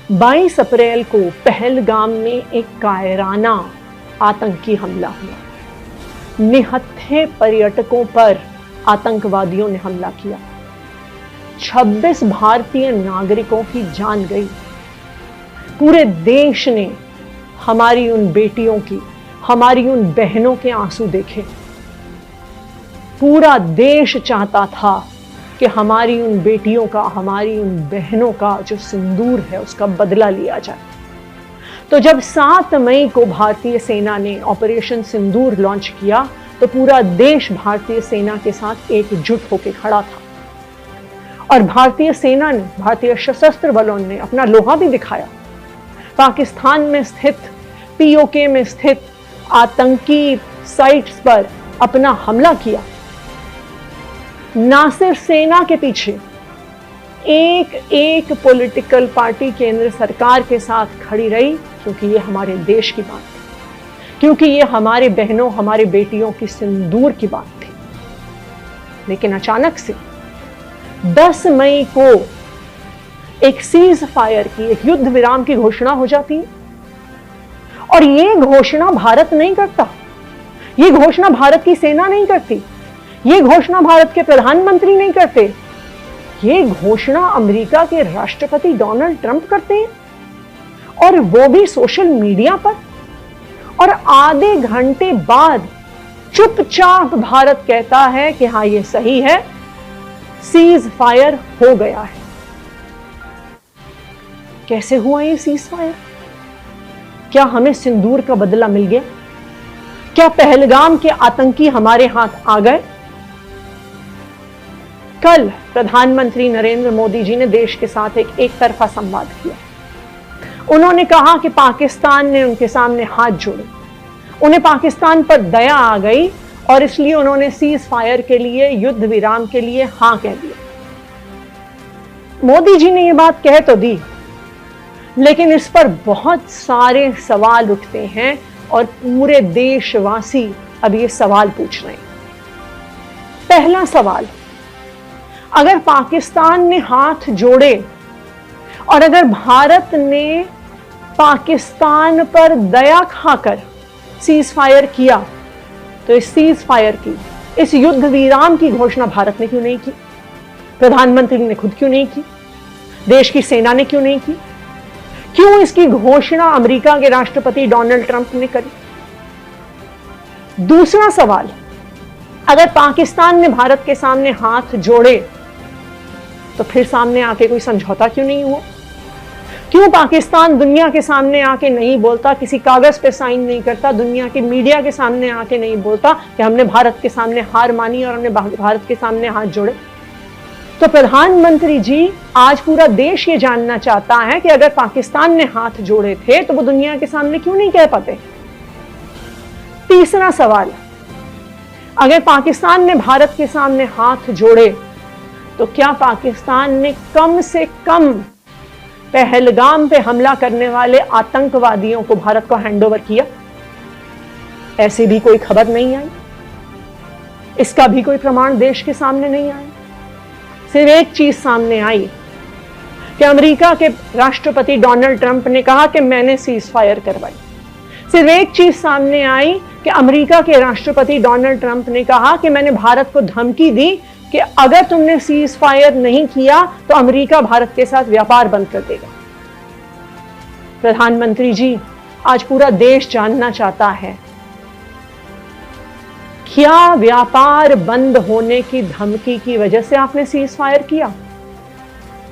22 अप्रैल को पहलगाम में एक कायराना आतंकी हमला हुआ। निहत्थे पर्यटकों पर आतंकवादियों ने हमला किया। 26 भारतीय नागरिकों की जान गई। पूरे देश ने हमारी उन बेटियों की, हमारी उन बहनों के आंसू देखे। पूरा देश चाहता था कि हमारी उन बेटियों का, हमारी उन बहनों का जो सिंदूर है उसका बदला लिया जाए। तो जब 7 मई को भारतीय सेना ने ऑपरेशन सिंदूर लॉन्च किया तो पूरा देश भारतीय सेना के साथ एकजुट होकर खड़ा था। और भारतीय सेना ने, भारतीय सशस्त्र बलों ने अपना लोहा भी दिखाया। पाकिस्तान में स्थित, पीओके में स्थित आतंकी साइट्स पर अपना हमला किया। ना सिर्फ सेना के पीछे एक एक पॉलिटिकल पार्टी केंद्र सरकार के साथ खड़ी रही, क्योंकि ये हमारे देश की बात थी, क्योंकि ये हमारे बहनों, हमारे बेटियों की सिंदूर की बात थी। लेकिन अचानक से 10 मई को एक सीज फायर की, एक युद्ध विराम की घोषणा हो जाती है। और ये घोषणा भारत नहीं करता, ये घोषणा भारत की सेना नहीं करती, ये घोषणा भारत के प्रधानमंत्री नहीं करते, ये घोषणा अमेरिका के राष्ट्रपति डोनाल्ड ट्रंप करते हैं, और वो भी सोशल मीडिया पर। और आधे घंटे बाद चुपचाप भारत कहता है कि हाँ ये सही है, सीज फायर हो गया है। कैसे हुआ ये सीज फायर? क्या हमें सिंदूर का बदला मिल गया? क्या पहलगाम के आतंकी हमारे हाथ आ गए? कल प्रधानमंत्री नरेंद्र मोदी जी ने देश के साथ एक तरफा संवाद किया। उन्होंने कहा कि पाकिस्तान ने उनके सामने हाथ जोड़े, उन्हें पाकिस्तान पर दया आ गई और इसलिए उन्होंने सीज फायर के लिए, युद्ध विराम के लिए हां कह दिया। मोदी जी ने यह बात कह तो दी, लेकिन इस पर बहुत सारे सवाल उठते हैं और पूरे देशवासी अब ये सवाल पूछ रहे हैं। पहला सवाल, अगर पाकिस्तान ने हाथ जोड़े और अगर भारत ने पाकिस्तान पर दया खाकर सीज फायर किया, तो इस सीज फायर की, इस युद्ध विराम की घोषणा भारत ने क्यों नहीं की? प्रधानमंत्री ने खुद क्यों नहीं की? देश की सेना ने क्यों नहीं की? क्यों इसकी घोषणा अमेरिका के राष्ट्रपति डोनाल्ड ट्रंप ने करी? दूसरा सवाल, अगर पाकिस्तान ने भारत के सामने हाथ जोड़े तो फिर सामने आके कोई समझौता क्यों नहीं हुआ? क्यों पाकिस्तान दुनिया के सामने आके नहीं बोलता, किसी कागज पे साइन नहीं करता, दुनिया के मीडिया के सामने आके नहीं बोलता कि हमने भारत के सामने हार मानी और हमने भारत के सामने हाथ जोड़े? तो प्रधानमंत्री जी, आज पूरा देश ये जानना चाहता है कि अगर पाकिस्तान ने हाथ जोड़े थे तो वो दुनिया के सामने क्यों नहीं कह पाते? तीसरा सवाल, अगर पाकिस्तान ने भारत के सामने हाथ जोड़े तो क्या पाकिस्तान ने कम से कम पहलगाम पे हमला करने वाले आतंकवादियों को भारत को हैंडओवर किया? ऐसी भी कोई खबर नहीं आई, इसका भी कोई प्रमाण देश के सामने नहीं आया। सिर्फ एक चीज सामने आई कि अमेरिका के राष्ट्रपति डोनाल्ड ट्रंप ने कहा कि मैंने सीज फायर करवाई। सिर्फ एक चीज सामने आई कि अमेरिका के राष्ट्रपति डोनाल्ड ट्रंप ने कहा कि मैंने भारत को धमकी दी कि अगर तुमने सीज फायर नहीं किया तो अमेरिका भारत के साथ व्यापार बंद कर देगा। प्रधानमंत्री जी, आज पूरा देश जानना चाहता है, क्या व्यापार बंद होने की धमकी की वजह से आपने सीज फायर किया?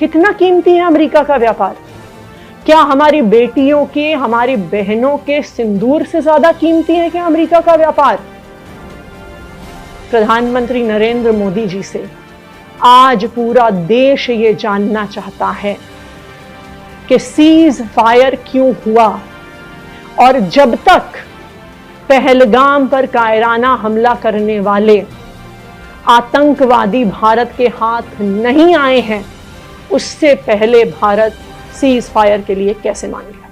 कितना कीमती है अमेरिका का व्यापार? क्या हमारी बेटियों के, हमारी बहनों के सिंदूर से ज्यादा कीमती है क्या अमेरिका का व्यापार? प्रधानमंत्री नरेंद्र मोदी जी से आज पूरा देश ये जानना चाहता है कि सीज फायर क्यों हुआ, और जब तक पहलगाम पर कायराना हमला करने वाले आतंकवादी भारत के हाथ नहीं आए हैं, उससे पहले भारत सीज फायर के लिए कैसे मान गया?